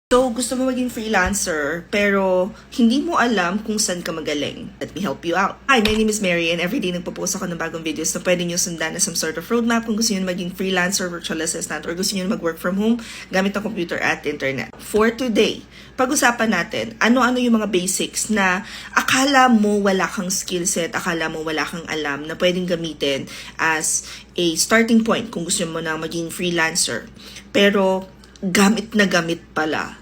So, gusto mo maging freelancer, pero hindi mo alam kung saan ka magaling. Let me help you out. Hi, my name is Mary, and everyday nagpo-post ako ng bagong videos na pwede nyo sundan na some sort of roadmap kung gusto nyo maging freelancer, virtual assistant, or gusto nyo mag-work from home gamit ang computer at internet. For today, pag-usapan natin ano-ano yung mga basics na akala mo wala kang skill set, akala mo wala kang alam na pwedeng gamitin as a starting point kung gusto mo na maging freelancer. Pero gamit na gamit pala.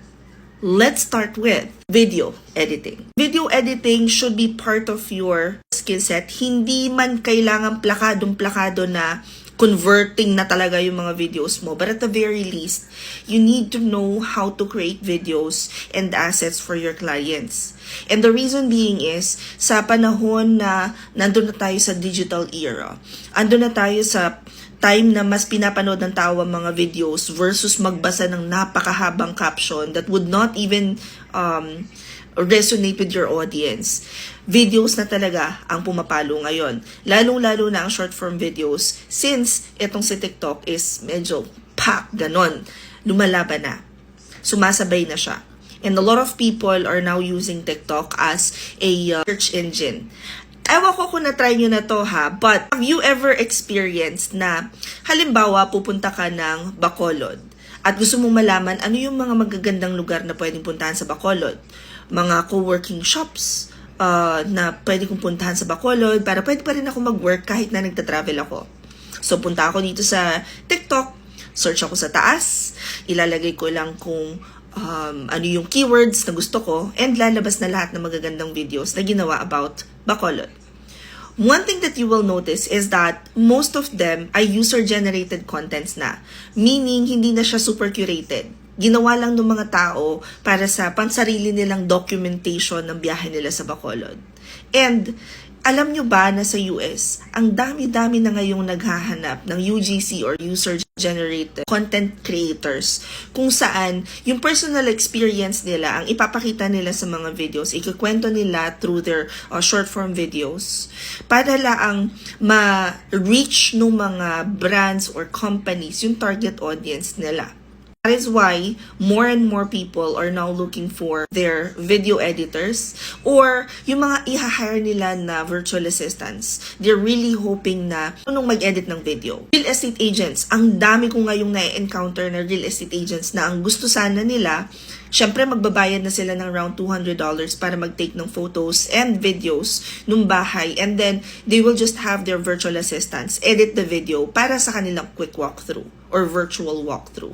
Let's start with video editing. Video editing should be part of your skill set. Hindi man kailangan plakadong-plakado na converting na talaga yung mga videos mo. But at the very least, you need to know how to create videos and assets for your clients. And the reason being is, sa panahon na nandun na tayo sa digital era, andun na tayo sa time na mas pinapanood ng tao ang mga videos versus magbasa ng napakahabang caption that would not even resonate with your audience. Videos na talaga ang pumapalo ngayon. Lalong-lalo na ang short-form videos since itong si TikTok is medyo ganon. Lumalaban na. Sumasabay na siya. And a lot of people are now using TikTok as a search engine. Ewan ko kung na-try nyo na to ha, but have you ever experienced na halimbawa pupunta ka ng Bacolod at gusto mong malaman ano yung mga magagandang lugar na pwedeng puntahan sa Bacolod? Mga co-working shops na pwede kong puntahan sa Bacolod para pwede pa rin ako mag-work kahit na nagta-travel ako. So punta ako dito sa TikTok, search ako sa taas, ilalagay ko lang kung ano yung keywords na gusto ko, and lalabas na lahat ng magagandang videos na ginawa about Bacolod. One thing that you will notice is that most of them ay user-generated contents na. Meaning, hindi na siya super curated. Ginawa lang ng mga tao para sa pansarili nilang documentation ng biyahe nila sa Bacolod. And alam nyo ba na sa US, ang dami-dami na ngayong naghahanap ng UGC or user-generated content creators kung saan yung personal experience nila, ang ipapakita nila sa mga videos, ikukwento nila through their short-form videos para lang ma-reach ng mga brands or companies yung target audience nila. That is why more and more people are now looking for their video editors or yung mga i-hire nila na virtual assistants. They're really hoping na nung mag-edit ng video. Real estate agents, ang dami ko ngayong na-encounter na real estate agents na ang gusto sana nila, syempre magbabayad na sila ng around $200 para mag-take ng photos and videos nung bahay, and then they will just have their virtual assistants edit the video para sa kanilang quick walkthrough or virtual walkthrough.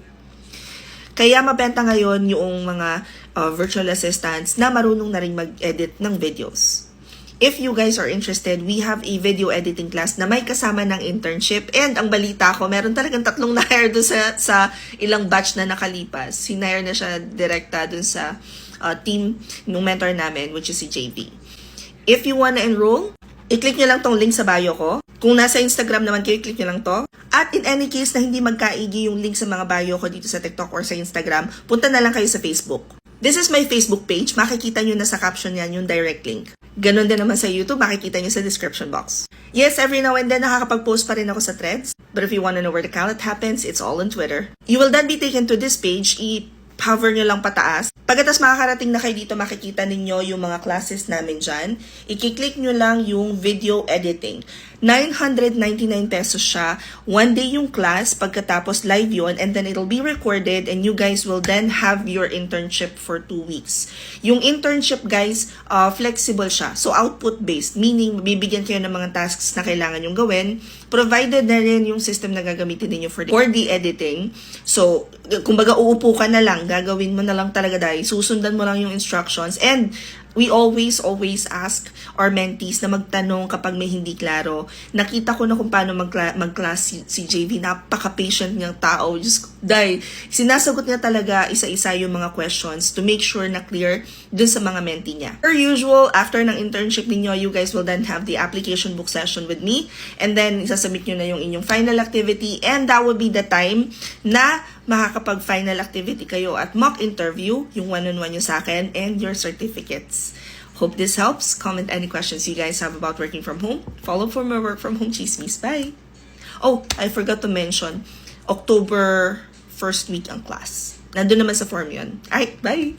Kaya mabenta ngayon yung mga virtual assistants na marunong na rin mag-edit ng videos. If you guys are interested, we have a video editing class na may kasama ng internship. And ang balita ko, meron talagang 3 na-hire doon sa ilang batch na nakalipas. Hinire na siya direkta doon sa team ng mentor namin, which is si JV. If you wanna enroll, i-click nyo lang tong link sa bio ko. Kung nasa Instagram naman kayo, click nyo lang to. At in any case na hindi magkaigi yung link sa mga bio ko dito sa TikTok or sa Instagram, punta na lang kayo sa Facebook. This is my Facebook page. Makikita nyo na sa caption yan yung direct link. Ganon din naman sa YouTube, makikita nyo sa description box. Yes, every now and then nakakapag-post pa rin ako sa threads. But if you wanna know where the count happens, it's all on Twitter. You will then be taken to this page. Hover nyo lang pataas. Pagkatapos makakarating na kayo dito, makikita ninyo yung mga classes namin dyan. I-click nyo lang yung video editing. 999 pesos siya. One day yung class, pagkatapos live yon, and then it'll be recorded and you guys will then have your internship for 2 weeks. Yung internship guys, flexible siya. So output-based, meaning bibigyan kayo ng mga tasks na kailangan yung gawin, provided na rin yung system na gagamitin ninyo for the editing. So, kumbaga uupo ka na lang, gagawin mo na lang talaga dahil susundan mo lang yung instructions, and we always ask our mentees na magtanong kapag may hindi klaro. Nakita ko na kung paano mag-class si JV. Napaka-patient niyang tao. Just dahil sinasagot niya talaga isa-isa yung mga questions to make sure na clear dun sa mga mentee niya. Per usual, after ng internship ninyo, you guys will then have the application book session with me, and then isasubmit nyo na yung inyong final activity, and that will be the time na makakapag-final activity kayo at mock interview, yung one-on-one nyo sa akin, and your certificates. Hope this helps. Comment any questions you guys have about working from home. Follow for more work from home chismis. Bye! Oh, I forgot to mention, October 1st week ang class. Nandun naman sa form yun. Alright, bye!